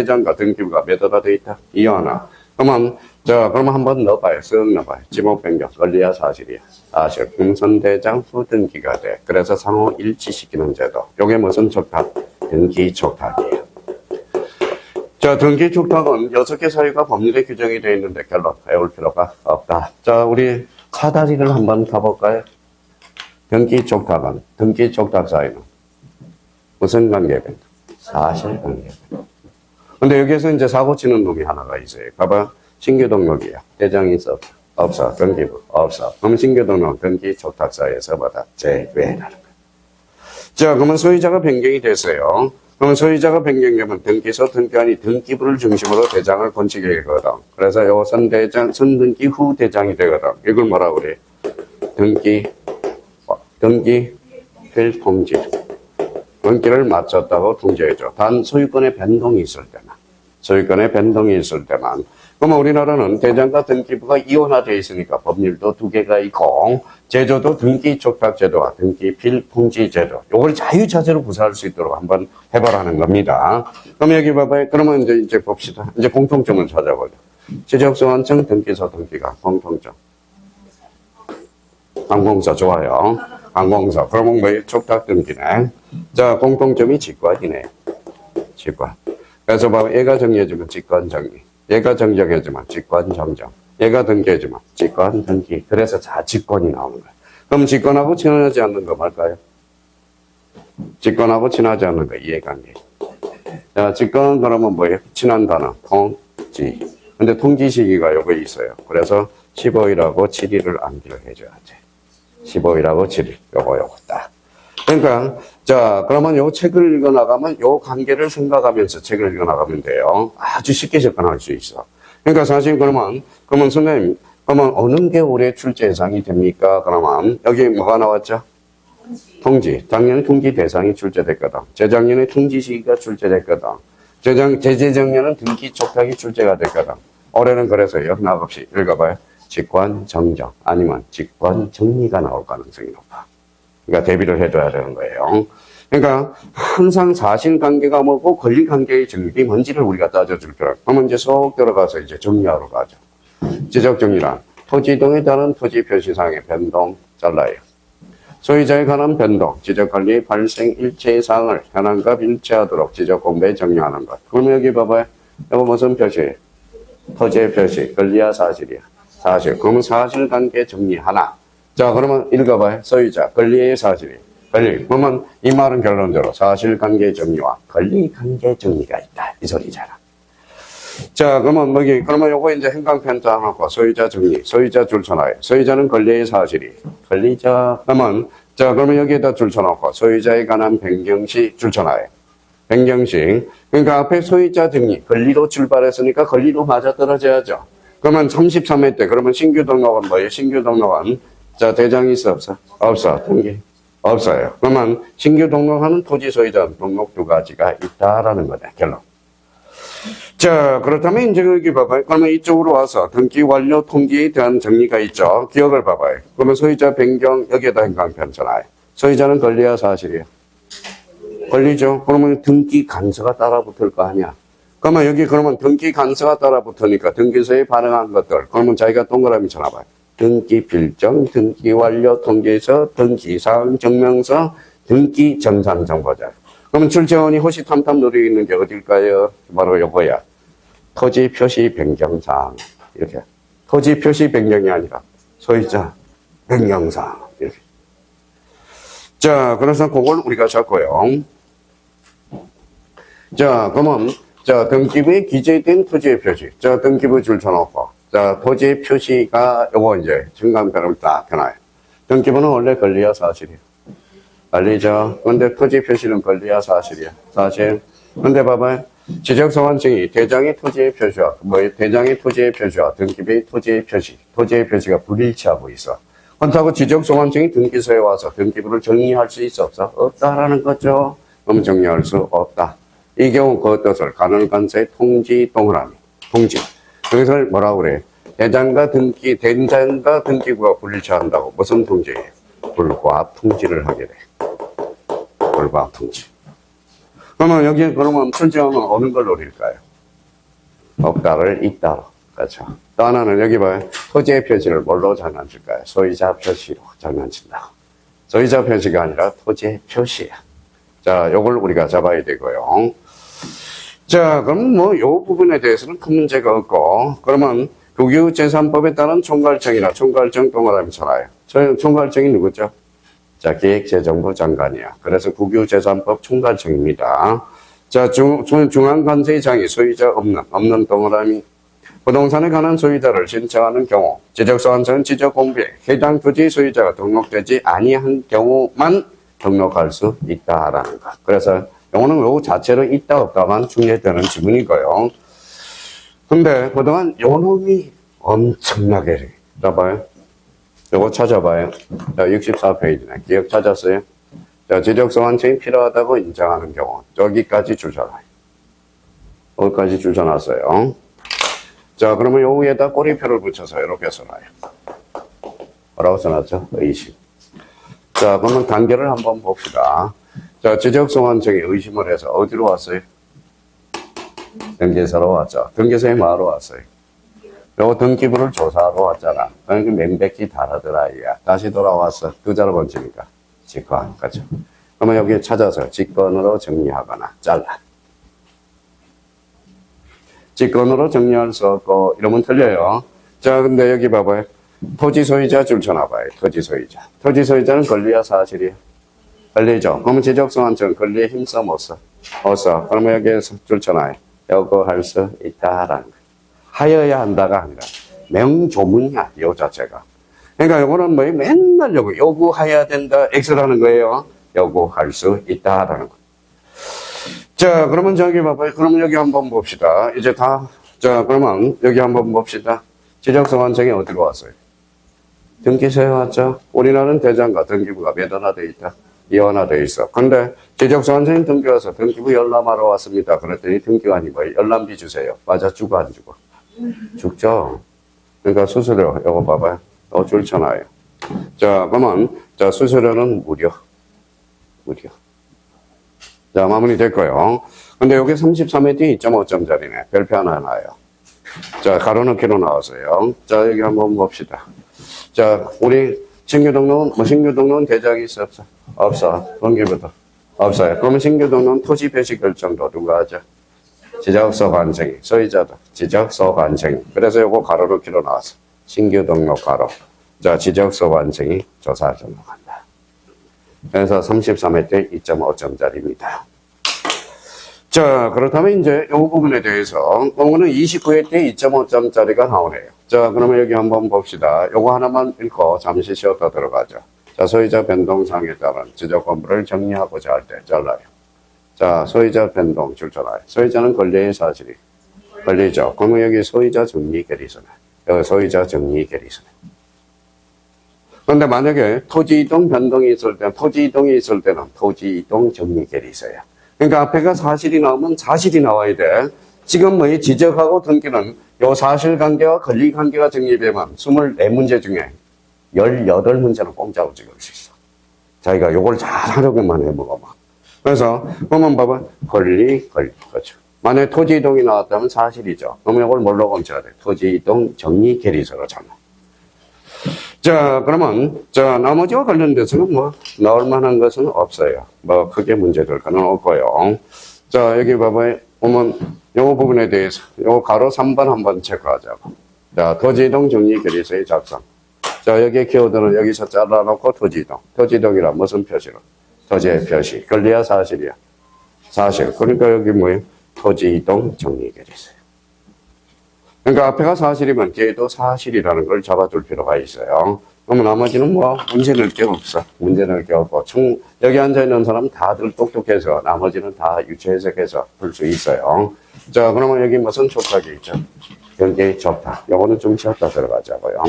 대장과 등기부가 몇 호가 돼 있다? 2호나. 그러면 한번 넣어봐요. 쓱 넣어봐요. 지목 변경. 권리야, 사실이야. 사실. 공선대장 후 등기가 돼. 그래서 상호 일치시키는 제도. 요게 무슨 촉탁? 등기 촉탁이에요. 자, 등기 촉탁은 6개 사유가 법률에 규정이 되어 있는데 결론 배울 필요가 없다. 자, 우리 사다리를 한번 가볼까요? 등기 촉탁은, 등기 촉탁 사유는 무슨 관계변동? 사실 관계변동. 근데 여기에서 이제 사고 치는 놈이 하나가 있어요. 봐봐. 신규 등록이야. 대장이 있어? 없어. 등기부? 없어. 그럼 신규 등록, 등기 촉탁 사유에서 뭐다? 제외라는 거야. 자, 그러면 소유자가 변경이 됐어요. 그럼 소유자가 변경되면 등기소 등기관이 등기부를 중심으로 대장을 건축하게 되거든. 그래서 요 선대장, 선등기 후 대장이 되거든. 이걸 뭐라고 그래? 등기 필통지. 등기를 마쳤다고 통지해줘. 단 소유권의 변동이 있을 때만. 소유권의 변동이 있을 때만. 그러면 우리나라는 대장과 등기부가 이원화되어 있으니까 법률도 두 개가 있고 제도도 등기 촉탁 제도와 등기 필통지 제도. 요걸 자유자재로 구사할 수 있도록 한번 해보라는 겁니다. 그럼 여기 봐봐요. 그러면 이제 봅시다. 이제 공통점을 찾아보죠. 지적소환청 등기소 등기가 공통점. 항공사 좋아요. 항공사. 그러면 뭐예요? 촉탁 등기네. 자, 공통점이 직관이네. 직관. 그래서 봐봐. 얘가 정리해주면 직관 정리. 얘가 정정해주면 직관 정정. 얘가 등기해주면 직관 등기. 그래서 자직권이 나오는 거야. 그럼 직권하고 친하지 않는 거 뭘까요? 직권하고 친하지 않는 거 이해관계. 자, 직권 그러면 뭐예요? 친한 단어 통지. 근데 통지 시기가 요거 있어요. 그래서 15일하고 7일을 암기를 해줘야지. 15일하고 7일. 요거 딱. 그러니까 자, 그러면 요 책을 읽어나가면 요 관계를 생각하면서 책을 읽어나가면 돼요. 아주 쉽게 접근할 수 있어. 그러니까 사실 그러면 선생님, 그러면 어느 게 올해 출제 예상이 됩니까? 그러면 여기 뭐가 나왔죠? 통지. 작년에 통지 대상이 출제됐거든. 재작년에 통지 시기가 출제됐거든. 재재작년은 등기 촉탁이 출제가 됐거든. 올해는 그래서 영락 없이 읽어봐요. 직관 정정 아니면 직관 정리가 나올 가능성이 높아. 그러니까 대비를 해둬야 되는 거예요. 그러니까 항상 사실관계가 뭐고 권리관계의 정립이 뭔지를 우리가 따져줄 필요가. 그러면 이제 쏙 들어가서 이제 정리하러 가죠. 지적정리란 토지 이동에 따른 토지 표시상의 변동 잘라요. 소유자에 관한 변동, 지적관리의 발생 일체의 사항을 현황과 일치하도록 지적공부에 정리하는 것. 그러면 여기 봐봐요. 이거 무슨 표시예요? 토지의 표시, 권리야 사실이야. 사실. 그러면 사실관계 정리 하나. 자, 그러면 읽어봐요. 소유자, 권리의 사실이. 권리. 그러면 이 말은 결론적으로 사실관계 정리와 권리관계 정리가 있다. 이 소리잖아. 자, 그러면 그러면 요거 이제 행강편 짜놓고 소유자 정리, 소유자 줄쳐놔요. 소유자는 권리의 사실이. 권리자. 그러면 여기에다 줄쳐놓고 소유자에 관한 변경시 줄쳐놔요. 변경시. 그러니까 앞에 소유자 정리, 권리로 출발했으니까 권리로 맞아떨어져야죠. 그러면 33회 때, 그러면 신규 등록은 뭐예요? 신규 등록은 자, 대장이 있어, 없어? 없어. 등기. 없어요. 그러면 신규 등록하는 토지 소유자 등록 두 가지가 있다라는 거다. 결론. 자, 그렇다면 이제 여기 봐봐요. 그러면 이쪽으로 와서 등기 완료 통지에 대한 정리가 있죠. 기억을 봐봐요. 그러면 소유자 변경 여기에다 행강편 전화해. 소유자는 권리야 사실이야? 권리죠. 그러면 등기 간서가 따라붙을 거 아니야. 그러면 여기 등기 간서가 따라붙으니까 등기소에 반응한 것들. 그러면 자기가 동그라미 쳐놔봐요. 등기 필정, 등기 완료 통지서, 등기사항 증명서, 등기 정산 정보자. 그러면 출제원이 호시탐탐 누리고 있는 게 어딜까요? 바로 요거야. 토지 표시 변경사항. 이렇게. 토지 표시 변경이 아니라 소유자 변경사항. 이렇게. 자, 그래서 그걸 우리가 잡고요. 자, 그러면 등기부에 기재된 토지의 표시. 자, 등기부 줄쳐놓고. 자, 토지의 표시가 요거 이제 중간편을 딱 해놔요. 등기부는 원래 권리야 사실이야. 권리죠. 근데 토지 표시는 권리야 사실이야. 사실. 근데 봐봐요. 지적소환증이 대장의 토지의 표시와 대장의 토지의 표시와 등기부의 토지의 표시. 토지의 표시가 불일치하고 있어. 그렇다고 지적소환증이 등기소에 와서 등기부를 정리할 수 있어 없어? 없다라는 거죠. 그럼 정리할 수 없다. 이 경우 그 뜻을 간헐관세 통지 동그라미. 통지. 그것을 뭐라고 그래? 대장과 등기부가 불일치한다고. 무슨 통지예요? 불과합 통지를 하게 돼. 불과합 통지. 그러면 여기 출제원은 어느 걸 노릴까요? 없다를 있다로. 그렇죠. 또 하나는 여기 봐요. 토지의 표시를 뭘로 장난칠까요? 소유자 표시로 장난친다. 소유자 표시가 아니라 토지의 표시야. 자, 요걸 우리가 잡아야 되고요. 자, 그럼 뭐, 요 부분에 대해서는 큰 문제가 없고, 그러면 국유재산법에 따른 총괄청이나 총괄청 동그라미 쳐놔요. 총괄청이 누구죠? 자, 기획재정부 장관이야. 그래서 국유재산법 총괄청입니다. 자, 중앙관세청이 소유자 없는 동그라미. 부동산에 관한 소유자를 신청하는 경우, 지적소환서는 지적공부에 해당 토지 소유자가 등록되지 아니한 경우만 등록할 수 있다라는 것. 그래서 요거는 요 자체로 있다 없다만 중요했다는 지문이고요. 근데 그동안 요 놈이 엄청나게 봐봐요. 요거 찾아봐요. 자, 64페이지네. 기억 찾았어요? 자, 지적소환청이 필요하다고 인정하는 경우 여기까지 줄쳐놔요. 여기까지 줄쳐놨어요. 자, 그러면 요 위에다 꼬리표를 붙여서 이렇게 써놔요. 뭐라고 써놨죠? 의심. 자, 그러면 단계를 한번 봅시다. 자, 지적소환청이 의심을 해서 어디로 왔어요? 등기소로 왔죠. 등기소에 뭐하러 왔어요? 요 등기부를 조사하러 왔잖아. 그러니까 명백히 다르더라, 이야. 다시 돌아왔어. 두 자로 번지니까. 직권. 그죠? 그러면 여기 찾아서 직권으로 정리하거나 잘라. 직권으로 정리할 수 없고, 이러면 틀려요. 자, 근데 여기 봐봐요. 토지 소유자 줄쳐놔봐요. 토지 소유자. 토지 소유자는 권리야, 사실이야? 권리죠. 그러면 지적소환청 권리에 힘써, 못 써? 못 써. 그러면 여기에서 줄쳐놔요. 요구할 수 있다라는 거. 하여야 한다가 아니라 명조문이야, 요 자체가. 그러니까 요거는 뭐 맨날 요구해야 된다, X라는 거예요. 요구할 수 있다라는 거. 자, 그러면 저기 봐봐요. 그러면 여기 한번 봅시다. 이제 다, 자, 그러면 여기 한번 봅시다. 지적소환청이 어디로 왔어요? 등기소에 왔죠? 우리나라는 대장과 등기부가 몇 하나 돼 있다? 이하나 돼 있어. 근데 지적소환청이 등기 와서 등기부 열람하러 왔습니다. 그랬더니 등기관이 뭐 열람비 주세요. 맞아, 주고 안 주고? 죽죠. 그러니까 수수료, 이거 봐봐요. 줄쳐놔요. 자, 그러면, 자, 수수료는 무료. 자, 마무리 됐고요. 근데 여기 33회 뒤 2.5점짜리네. 별표 하나 나요. 자, 가로넣기로 나왔어요. 자, 여기 한번 봅시다. 자, 우리 신규 등록은 대장이 있어, 없어? 없어. 등기부터. 없어요. 그러면 신규 등록은 토지 표시 결정도 누가 하죠? 지적소관청이. 소유자도. 지적소관청이. 그래서 요거 가로넣기로 나왔어. 신규 등록 가로. 자, 지적소관청이 조사 등록한다. 그래서 33회 때 2.5점짜리입니다. 자, 그렇다면 이제 이 부분에 대해서, 오늘은 29회 때 2.5점짜리가 나오네요. 자, 그러면 여기 한번 봅시다. 요거 하나만 읽고 잠시 쉬었다 들어가죠. 자, 소유자 변동사항에 따른 지적 건물을 정리하고자 할 때 잘라요. 자, 소유자 변동 줄쳐놔요. 소유자는 권리의 사실이 권리죠. 그러면 여기 소유자 정리 결의서네. 여기 소유자 정리 결의서네. 그런데 만약에 토지 이동 변동이 있을 때, 토지 이동이 있을 때는 토지 이동 정리 결의서야. 그러니까 앞에가 사실이 나오면 사실이 나와야 돼. 지금 뭐 지적하고 등기는 요 사실관계와 권리관계가 정립되면 24문제 중에 18문제는 공짜로 찍을 수 있어. 자기가 요걸 잘 하려고만 해먹어봐. 그래서 보면 봐봐. 권리, 그렇죠. 만약에 토지 이동이 나왔다면 사실이죠. 그러면 이걸 뭘로 검쳐야 돼? 토지 이동 정리 결의서로 잡아. 자, 그러면, 자, 나머지와 관련돼서는 뭐, 나올 만한 것은 없어요. 뭐, 크게 문제될 거는 없고요. 자, 여기 봐봐요. 보면, 요 부분에 대해서, 요 가로 3번 한번 체크하자고. 자, 토지이동 정리결의서의 작성. 자, 여기 키워드는 여기서 잘라놓고 토지이동. 토지이동이란 무슨 표시로? 토지의 표시. 권리야, 사실이야? 사실. 그러니까 여기 뭐예요? 토지이동 정리결의서. 그러니까 앞에가 사실이면 뒤에도 사실이라는 걸 잡아둘 필요가 있어요. 그러면 나머지는 뭐 문제 낼 게 없어. 문제 낼 게 없고 여기 앉아있는 사람 다들 똑똑해서 나머지는 다 유추해석해서 풀 수 있어요. 자, 그러면 여기 무슨 촉탁이 있죠? 경계 촉탁. 요거는 좀 쉬었다 들어가자고요.